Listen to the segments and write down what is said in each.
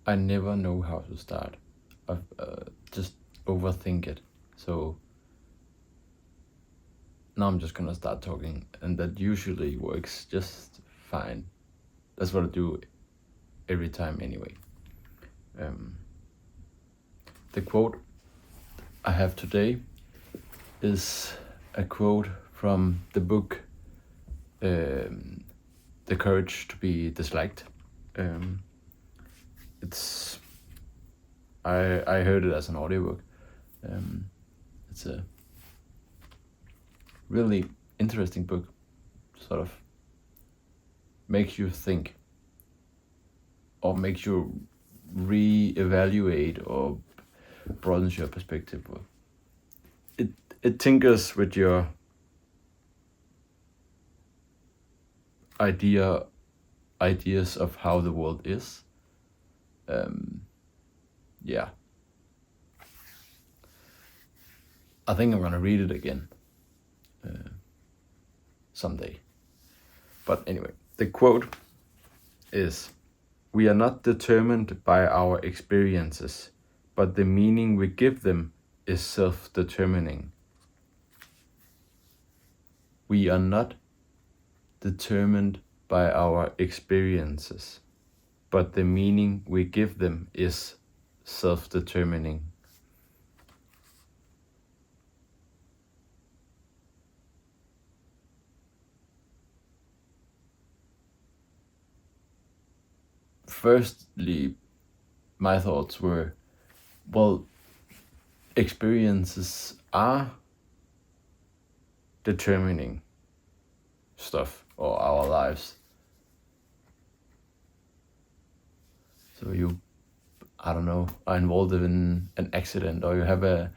I never know how to start. I just overthink it. So now I'm just gonna start talking, and that usually works just fine. That's what I do every time anyway. The quote I have today is a quote from the book The Courage to Be Disliked. It's I heard it as an audiobook. It's a really interesting book. Sort of makes you think, or makes you re-evaluate, or broadens your perspective. It tinkers with your ideas of how the world is. Yeah. I think I'm gonna read it again someday. But anyway, the quote is, "We are not determined by our experiences, but the meaning we give them is self-determining." We are not determined by our experiences, but the meaning we give them is self-determining. Firstly, my thoughts were, well, experiences are determining stuff, or our lives. So you, I don't know, are involved in an accident, or you have a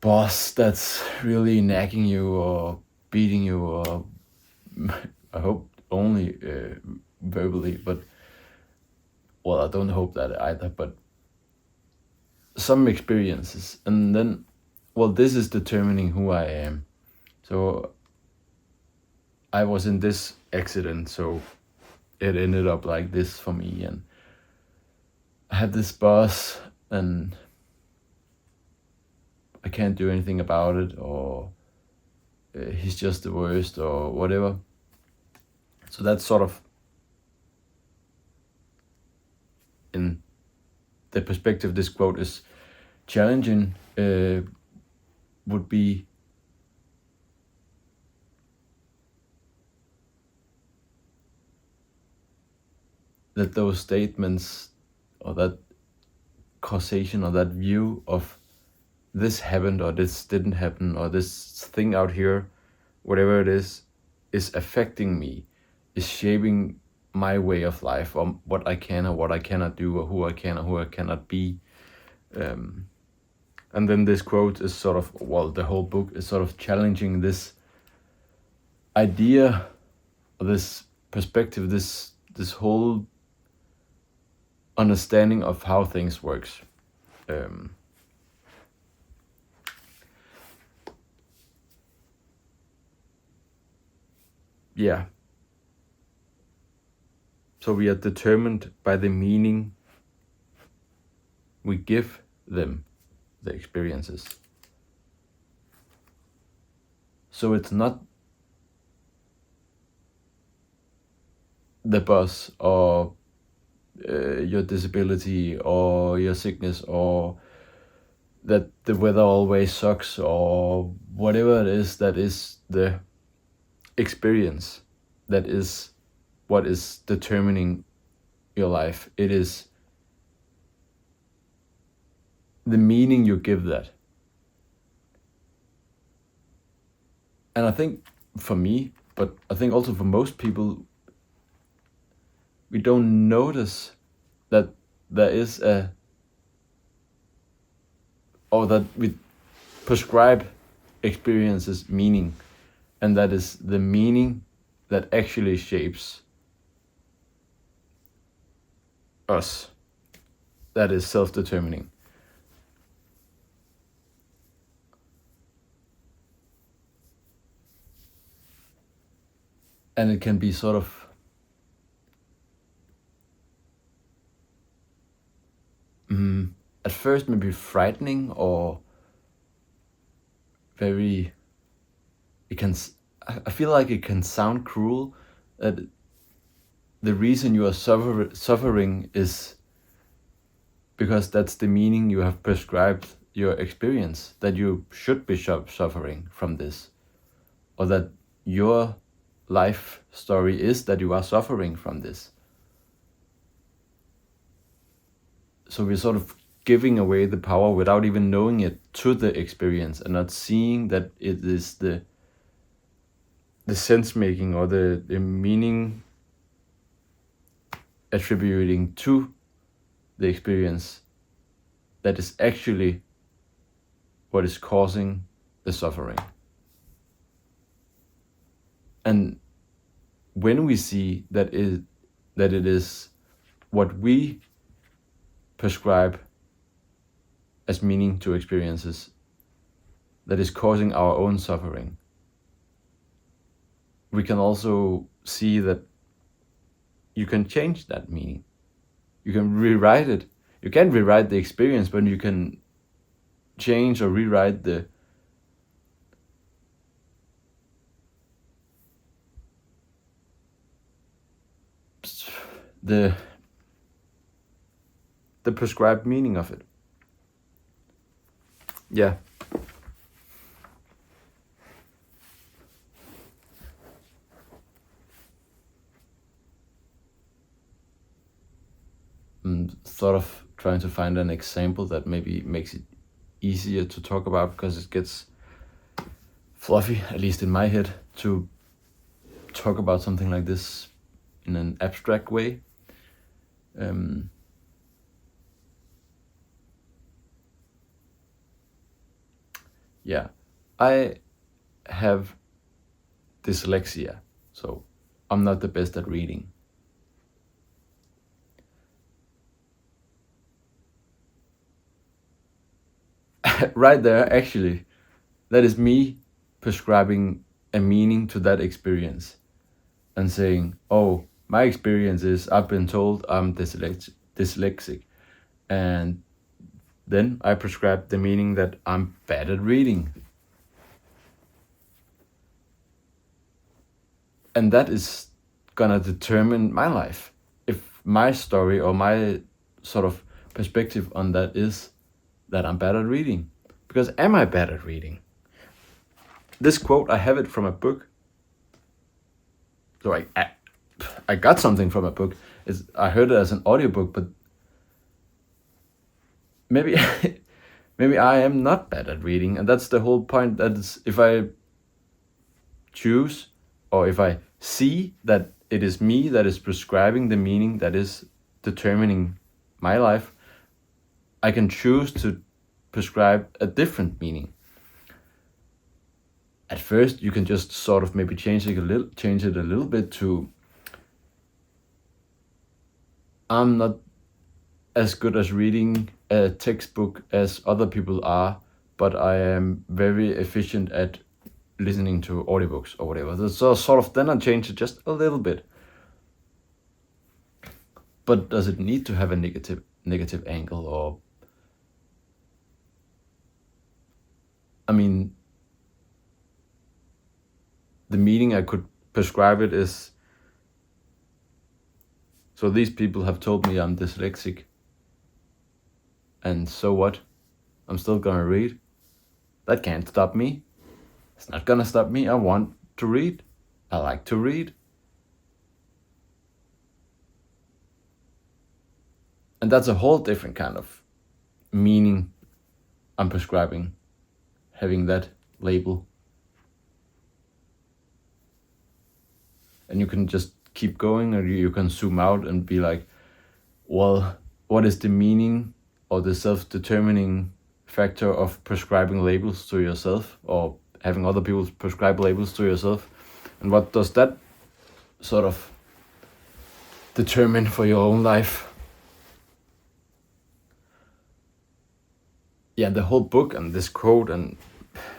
boss that's really nagging you or beating you, or I hope only verbally, but well, I don't hope that either, but some experiences, and then, well, this is determining who I am. So I was in this accident, so it ended up like this for me, and I had this boss, and I can't do anything about it, or he's just the worst, or whatever. So that's sort of, in the perspective this quote is challenging, would be that those statements, or that causation, or that view of this happened or this didn't happen, or this thing out here, whatever it is affecting me, is shaping my way of life, or what I can or what I cannot do, or who I can or who I cannot be. And then this quote is sort of, well, the whole book is sort of challenging this idea, or this perspective, this whole understanding of how things works. Yeah. So we are determined by the meaning we give them, the experiences. So it's not the boss, or your disability, or your sickness, or that the weather always sucks, or whatever it is that is the experience, that is what is determining your life. It is the meaning you give that. And I think for me, but I think also for most people, we don't notice that there is or that we prescribe experiences meaning, and that is the meaning that actually shapes us, that is self-determining. And it can be sort of at first maybe frightening or very, I feel like it can sound cruel, that the reason you are suffering is because that's the meaning you have prescribed your experience, that you should be suffering from this, or that your life story is that you are suffering from this. So we're sort of giving away the power without even knowing it to the experience, and not seeing that it is the sense making or the meaning attributing to the experience that is actually what is causing the suffering. And when we see that it is what we prescribe as meaning to experiences that is causing our own suffering, we can also see that you can change that meaning. You can rewrite it. You can't rewrite the experience, but you can change or rewrite the prescribed meaning of it. Yeah. I'm sort of trying to find an example that maybe makes it easier to talk about, because it gets fluffy, at least in my head, to talk about something like this in an abstract way. Yeah, I have dyslexia, so I'm not the best at reading. Right there, actually, that is me prescribing a meaning to that experience and saying, oh, my experience is I've been told I'm dyslexic, and then I prescribe the meaning that I'm bad at reading. And that is gonna determine my life. If my story or my sort of perspective on that is that I'm bad at reading. Because am I bad at reading? This quote, I have it from a book. So I got something from a book. I heard it as an audiobook, but maybe maybe I am not bad at reading, and that's the whole point. That is, if I choose, or if I see that it is me that is prescribing the meaning that is determining my life, I can choose to prescribe a different meaning. At first, you can just sort of maybe change it a little bit to, I'm not as good as reading a textbook as other people are, but I am very efficient at listening to audiobooks or whatever. So sort of then I change it just a little bit. But does it need to have a negative angle? Or, I mean, the meaning I could prescribe it is, so these people have told me I'm dyslexic, and so what? I'm still gonna read. That can't stop me. It's not gonna stop me. I want to read. I like to read. And that's a whole different kind of meaning I'm prescribing, having that label. And you can just keep going, or you can zoom out and be like, well, what is the meaning or the self-determining factor of prescribing labels to yourself, or having other people prescribe labels to yourself? And what does that sort of determine for your own life? Yeah, the whole book and this quote and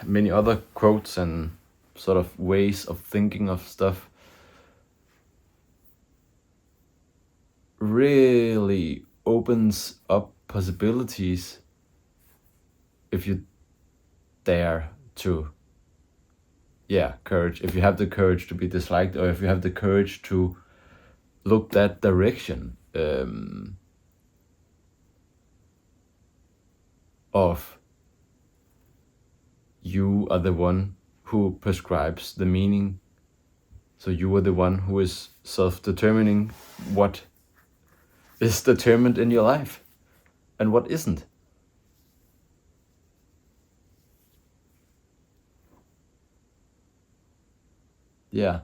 many other quotes and sort of ways of thinking of stuff really opens up possibilities if you dare to, courage. If you have the courage to be disliked, or if you have the courage to look that direction, of you are the one who prescribes the meaning. So you are the one who is self-determining what is determined in your life and what isn't. Yeah.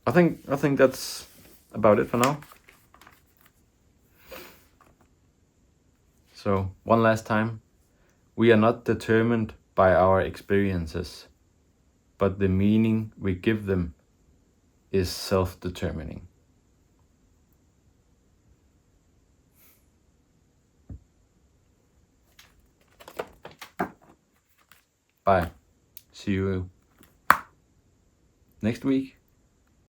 I think that's about it for now. So one last time, we are not determined by our experiences, but the meaning we give them is self-determining. Bye. See you next week.